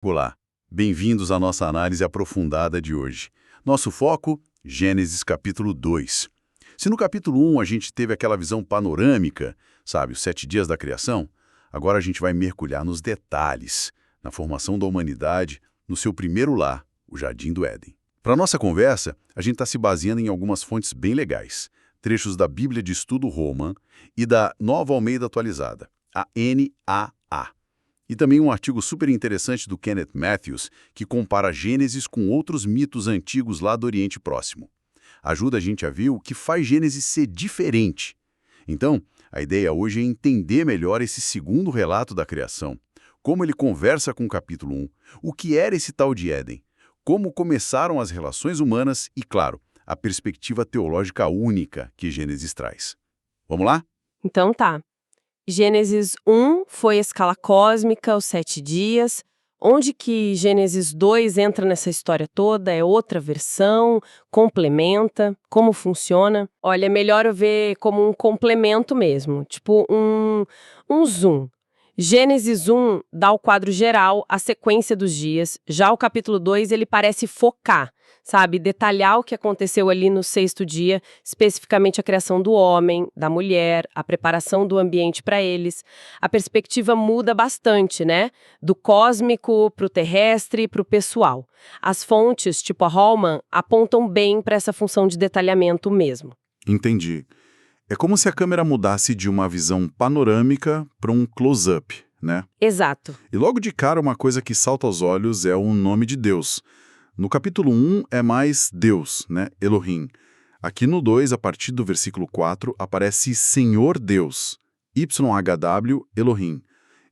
Olá, bem-vindos à nossa análise aprofundada de hoje. Nosso foco, Gênesis capítulo 2. Se no capítulo 1 a gente teve aquela visão panorâmica, sabe, os 7 dias da criação, agora a gente vai mergulhar nos detalhes, na formação da humanidade, no seu primeiro lar, o Jardim do Éden. Para nossa conversa, a gente está se baseando em algumas fontes bem legais, trechos da Bíblia de Estudo Roman e da Nova Almeida Atualizada, a NAA. E também um artigo super interessante do Kenneth Matthews, que compara Gênesis com outros mitos antigos lá do Oriente Próximo. Ajuda a gente a ver o que faz Gênesis ser diferente. Então, a ideia hoje é entender melhor esse segundo relato da criação, como ele conversa com o capítulo 1, o que era esse tal de Éden, como começaram as relações humanas e, claro, a perspectiva teológica única que Gênesis traz. Vamos lá? Então tá. Gênesis 1 foi a escala cósmica, os 7 dias. Onde que Gênesis 2 entra nessa história toda? É outra versão? Complementa? Como funciona? Olha, é melhor eu ver como um complemento mesmo, tipo um zoom. Gênesis 1 dá o quadro geral, a sequência dos dias. Já o capítulo 2, ele parece focar, sabe? Detalhar o que aconteceu ali no 6º dia, especificamente a criação do homem, da mulher, a preparação do ambiente para eles. A perspectiva muda bastante, né? Do cósmico para o terrestre para o pessoal. As fontes, tipo a Holman, apontam bem para essa função de detalhamento mesmo. Entendi. É como se a câmera mudasse de uma visão panorâmica para um close-up, né? Exato. E logo de cara uma coisa que salta aos olhos é o nome de Deus. No capítulo 1 é mais Deus, né? Elohim. Aqui no 2, a partir do versículo 4, aparece Senhor Deus. YHW Elohim.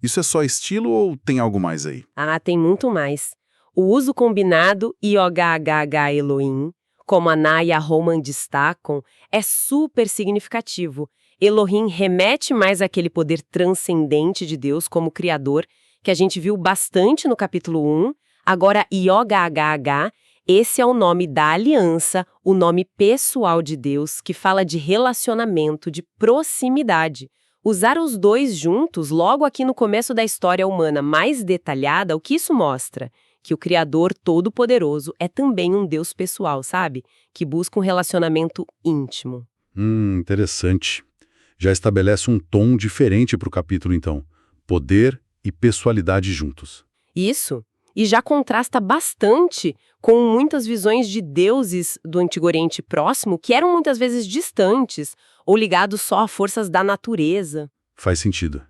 Isso é só estilo ou tem algo mais aí? Ah, tem muito mais. O uso combinado IOHHH Elohim, como a Ná e a Roman destacam, é super significativo. Elohim remete mais àquele poder transcendente de Deus como Criador, que a gente viu bastante no capítulo 1. Agora, IOHHH, esse é o nome da aliança, o nome pessoal de Deus, que fala de relacionamento, de proximidade. Usar os dois juntos, logo aqui no começo da história humana mais detalhada, o que isso mostra? Que o Criador Todo-Poderoso é também um Deus pessoal, sabe? Que busca um relacionamento íntimo. Interessante. Já estabelece um tom diferente para o capítulo, então. Poder e pessoalidade juntos. Isso. E já contrasta bastante com muitas visões de deuses do Antigo Oriente Próximo que eram muitas vezes distantes ou ligados só a forças da natureza. Faz sentido.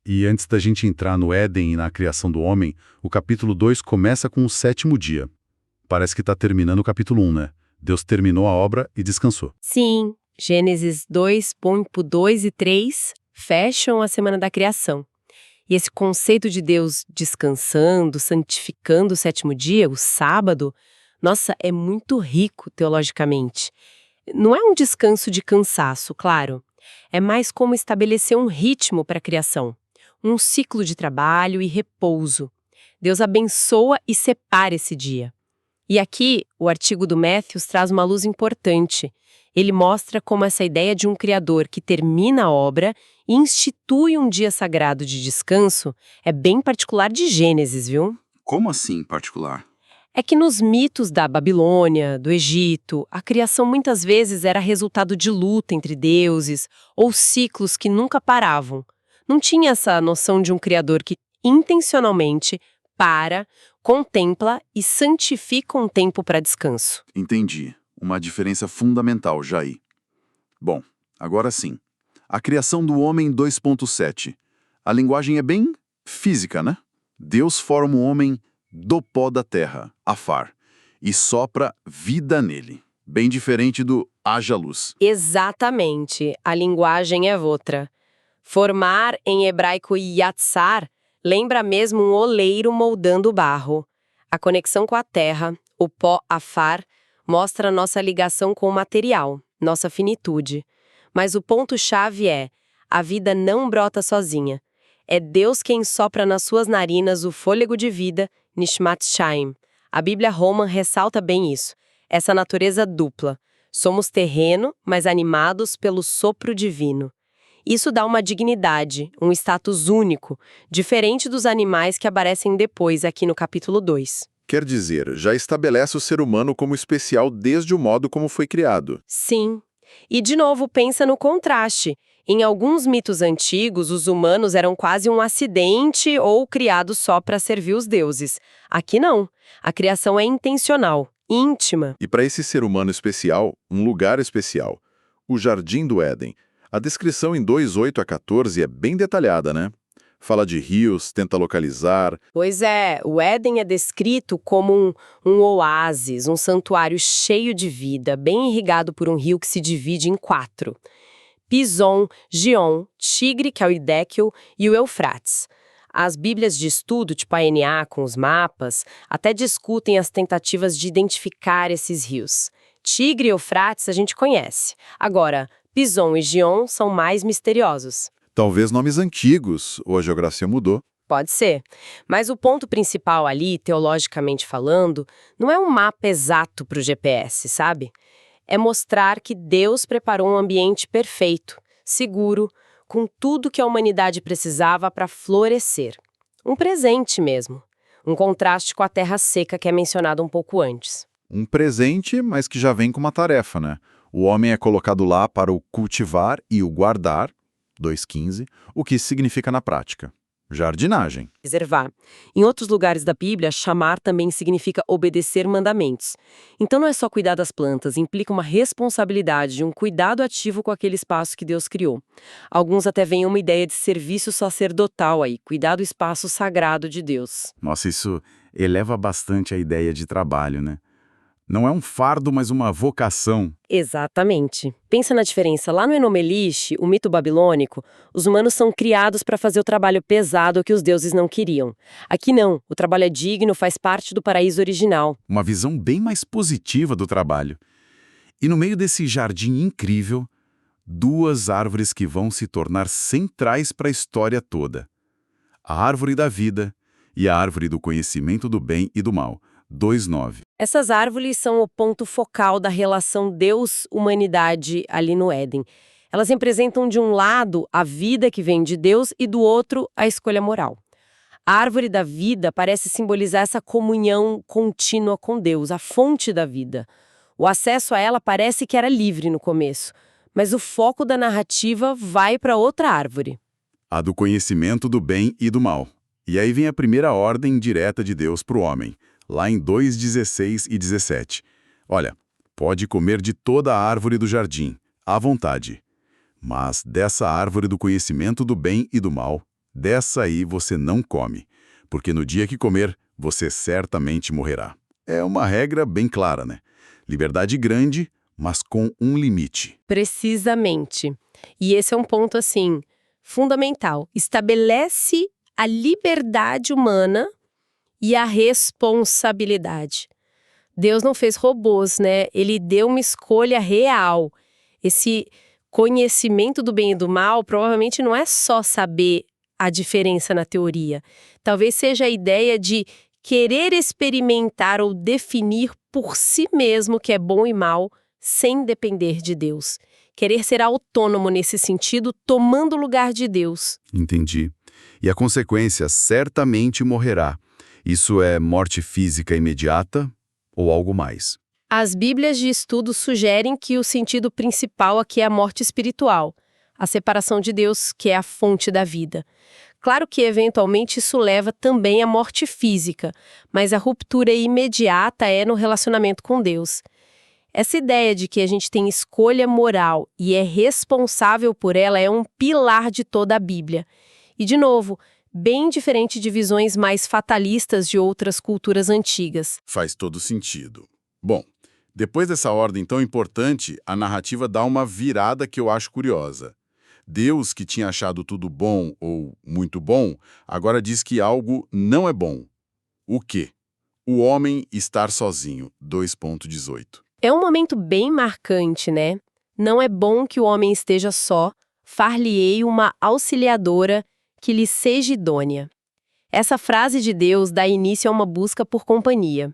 E antes da gente entrar no Éden e na criação do homem, o capítulo 2 começa com o 7º dia. Parece que está terminando o capítulo 1, né? Deus terminou a obra e descansou. Sim, Gênesis 2.2 e 3 fecham a semana da criação. E esse conceito de Deus descansando, santificando o 7º dia, o sábado, nossa, é muito rico teologicamente. Não é um descanso de cansaço, claro. É mais como estabelecer um ritmo para a criação. Um ciclo de trabalho e repouso. Deus abençoa e separa esse dia. E aqui, o artigo do Matthews traz uma luz importante. Ele mostra como essa ideia de um Criador que termina a obra e institui um dia sagrado de descanso é bem particular de Gênesis, viu? Como assim, particular? É que nos mitos da Babilônia, do Egito, a criação muitas vezes era resultado de luta entre deuses ou ciclos que nunca paravam. Não tinha essa noção de um Criador que intencionalmente para, contempla e santifica um tempo para descanso. Entendi. Uma diferença fundamental, Jair. Bom, agora sim. A criação do homem 2.7. A linguagem é bem física, né? Deus forma o homem do pó da terra, Afar, e sopra vida nele. Bem diferente do haja luz. Exatamente, a linguagem é outra. Formar, em hebraico yatsar, lembra mesmo um oleiro moldando o barro. A conexão com a terra, o pó Afar, mostra nossa ligação com o material, nossa finitude. Mas o ponto-chave é, a vida não brota sozinha. É Deus quem sopra nas suas narinas o fôlego de vida, Nishmat Chaim. A Bíblia Roman ressalta bem isso, essa natureza dupla. Somos terreno, mas animados pelo sopro divino. Isso dá uma dignidade, um status único, diferente dos animais que aparecem depois aqui no capítulo 2. Quer dizer, já estabelece o ser humano como especial desde o modo como foi criado. Sim. E, de novo, pensa no contraste. Em alguns mitos antigos, os humanos eram quase um acidente ou criados só para servir os deuses. Aqui não. A criação é intencional, íntima. E para esse ser humano especial, um lugar especial. O Jardim do Éden. A descrição em 2:8 a 14 é bem detalhada, né? Fala de rios, tenta localizar. Pois é, o Éden é descrito como um oásis, um santuário cheio de vida, bem irrigado por um rio que se divide em 4. Pison, Gion, Tigre, que é o Hiddekel, e o Eufrates. As bíblias de estudo, tipo a NA com os mapas, até discutem as tentativas de identificar esses rios. Tigre e Eufrates a gente conhece. Agora, Pison e Gion são mais misteriosos. Talvez nomes antigos, ou a geografia mudou. Pode ser. Mas o ponto principal ali, teologicamente falando, não é um mapa exato para o GPS, sabe? É mostrar que Deus preparou um ambiente perfeito, seguro, com tudo que a humanidade precisava para florescer. Um presente mesmo. Um contraste com a terra seca que é mencionado um pouco antes. Um presente, mas que já vem com uma tarefa, né? O homem é colocado lá para o cultivar e o guardar, 2:15, o que isso significa na prática? Jardinagem. Reservar. Em outros lugares da Bíblia, chamar também significa obedecer mandamentos. Então não é só cuidar das plantas, implica uma responsabilidade, um cuidado ativo com aquele espaço que Deus criou. Alguns até veem uma ideia de serviço sacerdotal aí, cuidar do espaço sagrado de Deus. Nossa, isso eleva bastante a ideia de trabalho, né? Não é um fardo, mas uma vocação. Exatamente. Pensa na diferença. Lá no Enomelix, o mito babilônico, os humanos são criados para fazer o trabalho pesado que os deuses não queriam. Aqui não. O trabalho é digno, faz parte do paraíso original. Uma visão bem mais positiva do trabalho. E no meio desse jardim incrível, 2 árvores que vão se tornar centrais para a história toda. A árvore da vida e a árvore do conhecimento do bem e do mal. 2:9. Essas árvores são o ponto focal da relação Deus-humanidade ali no Éden. Elas representam, de um lado, a vida que vem de Deus e, do outro, a escolha moral. A árvore da vida parece simbolizar essa comunhão contínua com Deus, a fonte da vida. O acesso a ela parece que era livre no começo, mas o foco da narrativa vai para outra árvore. A do conhecimento do bem e do mal. E aí vem a primeira ordem direta de Deus para o homem, lá em 2:16 e 17. Olha, pode comer de toda a árvore do jardim, à vontade. Mas dessa árvore do conhecimento do bem e do mal, dessa aí você não come, porque no dia que comer, você certamente morrerá. É uma regra bem clara, né? Liberdade grande, mas com um limite. Precisamente. E esse é um ponto, assim, fundamental. Estabelece a liberdade humana e a responsabilidade. Deus não fez robôs, né? Ele deu uma escolha real. Esse conhecimento do bem e do mal provavelmente não é só saber a diferença na teoria. Talvez seja a ideia de querer experimentar ou definir por si mesmo o que é bom e mal, sem depender de Deus. Querer ser autônomo nesse sentido, tomando o lugar de Deus. Entendi. E a consequência certamente morrerá. Isso é morte física imediata ou algo mais? As bíblias de estudo sugerem que o sentido principal aqui é a morte espiritual, a separação de Deus, que é a fonte da vida. Claro que, eventualmente, isso leva também à morte física, mas a ruptura imediata é no relacionamento com Deus. Essa ideia de que a gente tem escolha moral e é responsável por ela é um pilar de toda a Bíblia. E, de novo, bem diferente de visões mais fatalistas de outras culturas antigas. Faz todo sentido. Bom, depois dessa ordem tão importante, a narrativa dá uma virada que eu acho curiosa. Deus, que tinha achado tudo bom ou muito bom, agora diz que algo não é bom. O quê? O homem estar sozinho, 2:18. É um momento bem marcante, né? Não é bom que o homem esteja só, far-lhe-ei uma auxiliadora que lhe seja idônea. Essa frase de Deus dá início a uma busca por companhia.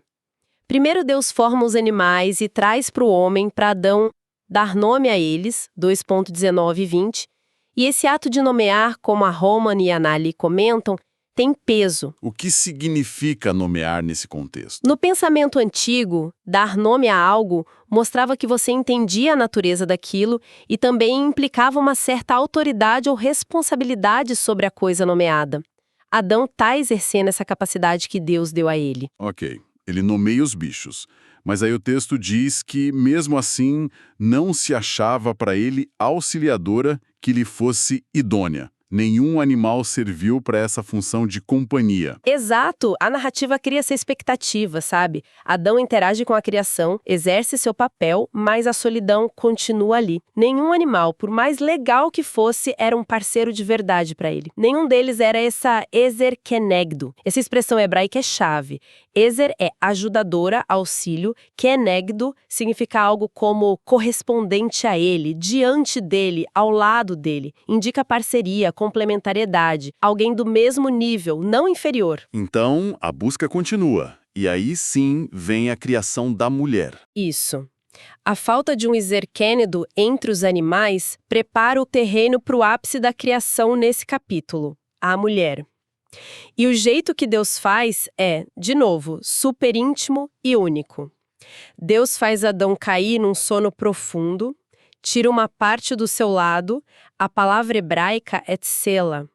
Primeiro Deus forma os animais e traz para o homem, para Adão, dar nome a eles, 2:19 e 20, E esse ato de nomear, como a Roman e a Nali comentam, tem peso. O que significa nomear nesse contexto? No pensamento antigo, dar nome a algo mostrava que você entendia a natureza daquilo e também implicava uma certa autoridade ou responsabilidade sobre a coisa nomeada. Adão está exercendo essa capacidade que Deus deu a ele. Ok, ele nomeia os bichos. Mas aí o texto diz que, mesmo assim, não se achava para ele auxiliadora que lhe fosse idônea. Nenhum animal serviu para essa função de companhia. Exato! A narrativa cria essa expectativa, sabe? Adão interage com a criação, exerce seu papel, mas a solidão continua ali. Nenhum animal, por mais legal que fosse, era um parceiro de verdade para ele. Nenhum deles era essa ezer kenegdo. Essa expressão hebraica é chave. Ezer é ajudadora, auxílio. Kenegdo significa algo como correspondente a ele, diante dele, ao lado dele. Indica parceria, complementariedade, alguém do mesmo nível, não inferior. Então, a busca continua. E aí sim vem a criação da mulher. Isso. A falta de um exerquênido entre os animais prepara o terreno para o ápice da criação nesse capítulo, a mulher. E o jeito que Deus faz é, de novo, super íntimo e único. Deus faz Adão cair num sono profundo, tira uma parte do seu lado, a palavra hebraica é tsela.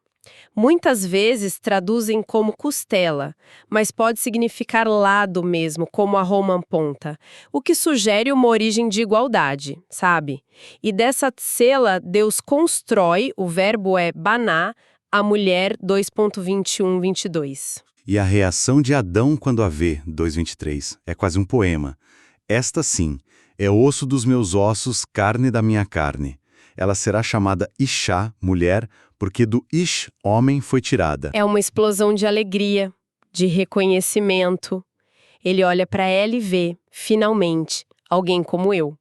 Muitas vezes traduzem como costela, mas pode significar lado mesmo, como a Roman ponta, o que sugere uma origem de igualdade, sabe? E dessa tsela, Deus constrói, o verbo é baná, a mulher 2.21-22. E a reação de Adão quando a vê, 2:23, é quase um poema. Esta sim, é osso dos meus ossos, carne da minha carne. Ela será chamada Ishá, mulher, porque do Ish, homem, foi tirada. É uma explosão de alegria, de reconhecimento. Ele olha para ela e vê, finalmente, alguém como eu.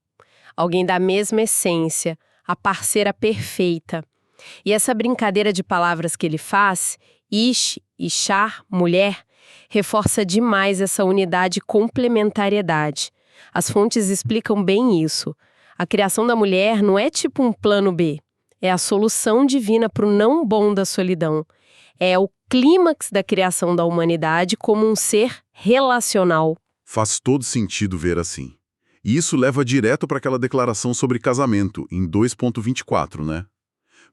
Alguém da mesma essência, a parceira perfeita. E essa brincadeira de palavras que ele faz, Ish, Ishá, mulher, reforça demais essa unidade e complementariedade. As fontes explicam bem isso. A criação da mulher não é tipo um plano B. É a solução divina para o não bom da solidão. É o clímax da criação da humanidade como um ser relacional. Faz todo sentido ver assim. E isso leva direto para aquela declaração sobre casamento, em 2.24, né?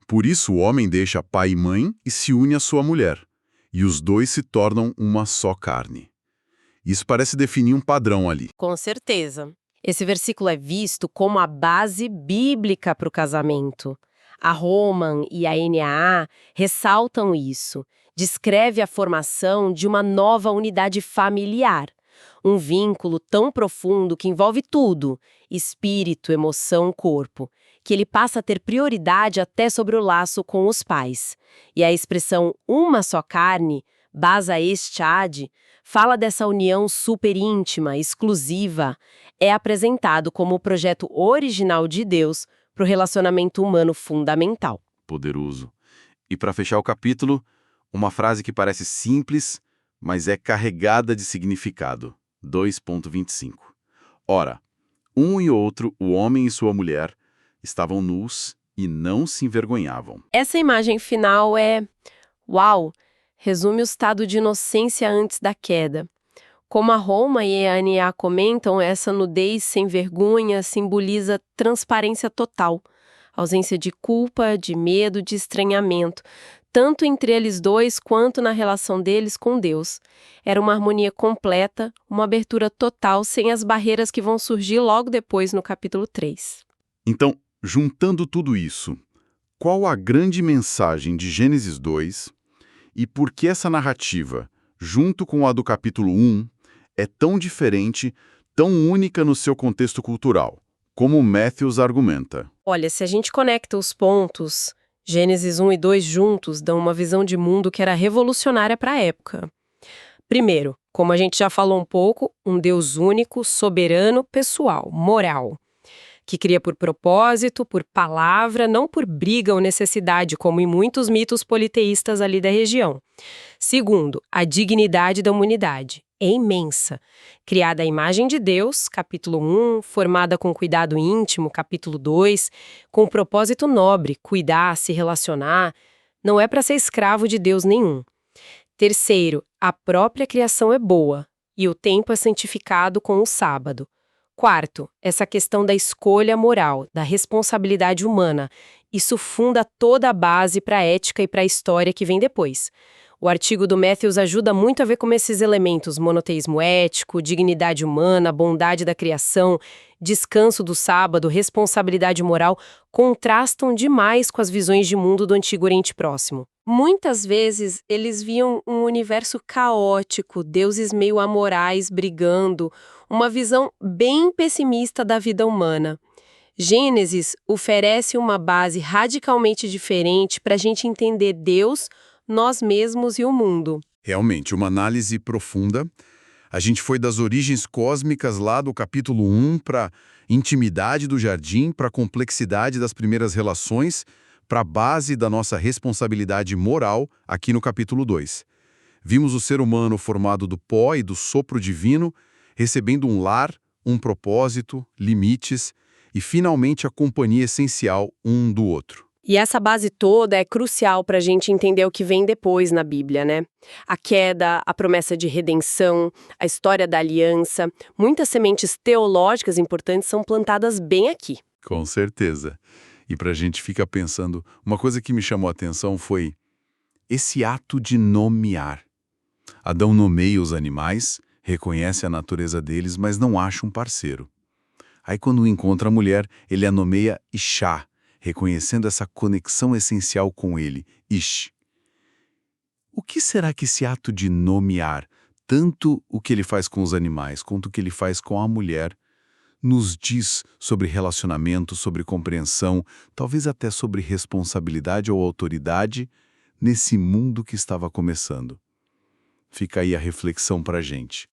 Por isso o homem deixa pai e mãe e se une à sua mulher. E os dois se tornam uma só carne. Isso parece definir um padrão ali. Com certeza. Esse versículo é visto como a base bíblica para o casamento. A Roman e a NAA ressaltam isso. Descreve a formação de uma nova unidade familiar. Um vínculo tão profundo que envolve tudo, espírito, emoção, corpo, que ele passa a ter prioridade até sobre o laço com os pais. E a expressão uma só carne, basa estiade, fala dessa união super íntima, exclusiva, é apresentado como o projeto original de Deus para o relacionamento humano fundamental. Poderoso. E para fechar o capítulo, uma frase que parece simples, mas é carregada de significado. 2.25. Ora, um e outro, o homem e sua mulher, estavam nus e não se envergonhavam. Essa imagem final é... Uau! Resume o estado de inocência antes da queda. Como a Roma e a NA comentam, essa nudez sem vergonha simboliza transparência total, ausência de culpa, de medo, de estranhamento, tanto entre eles dois quanto na relação deles com Deus. Era uma harmonia completa, uma abertura total, sem as barreiras que vão surgir logo depois no capítulo 3. Então, juntando tudo isso, qual a grande mensagem de Gênesis 2 e por que essa narrativa, junto com a do capítulo 1, é tão diferente, tão única no seu contexto cultural, como Matthews argumenta? Olha, se a gente conecta os pontos, Gênesis 1 e 2 juntos dão uma visão de mundo que era revolucionária para a época. Primeiro, como a gente já falou um pouco, um Deus único, soberano, pessoal, moral, que cria por propósito, por palavra, não por briga ou necessidade, como em muitos mitos politeístas ali da região. Segundo, a dignidade da humanidade. é imensa. Criada à imagem de Deus, capítulo 1, formada com cuidado íntimo, capítulo 2, com o propósito nobre, cuidar, se relacionar, não é para ser escravo de Deus nenhum. Terceiro, a própria criação é boa, e o tempo é santificado com o sábado. Quarto, essa questão da escolha moral, da responsabilidade humana. Isso funda toda a base para a ética e para a história que vem depois. O artigo do Matthews ajuda muito a ver como esses elementos, monoteísmo ético, dignidade humana, bondade da criação, descanso do sábado, responsabilidade moral, contrastam demais com as visões de mundo do Antigo Oriente Próximo. Muitas vezes, eles viam um universo caótico, deuses meio amorais brigando, uma visão bem pessimista da vida humana. Gênesis oferece uma base radicalmente diferente para a gente entender Deus, nós mesmos e o mundo. Realmente, uma análise profunda. A gente foi das origens cósmicas lá do capítulo 1 para intimidade do jardim, para a complexidade das primeiras relações, para a base da nossa responsabilidade moral aqui no capítulo 2. Vimos o ser humano formado do pó e do sopro divino, recebendo um lar, um propósito, limites e, finalmente, a companhia essencial um do outro. E essa base toda é crucial para a gente entender o que vem depois na Bíblia, né? A queda, a promessa de redenção, a história da aliança, muitas sementes teológicas importantes são plantadas bem aqui. Com certeza. E para a gente fica pensando, uma coisa que me chamou a atenção foi esse ato de nomear. Adão nomeia os animais, reconhece a natureza deles, mas não acha um parceiro. Aí quando encontra a mulher, ele a nomeia Ishá, reconhecendo essa conexão essencial com ele, Ish. O que será que esse ato de nomear, tanto o que ele faz com os animais, quanto o que ele faz com a mulher, nos diz sobre relacionamento, sobre compreensão, talvez até sobre responsabilidade ou autoridade nesse mundo que estava começando? Fica aí a reflexão para a gente.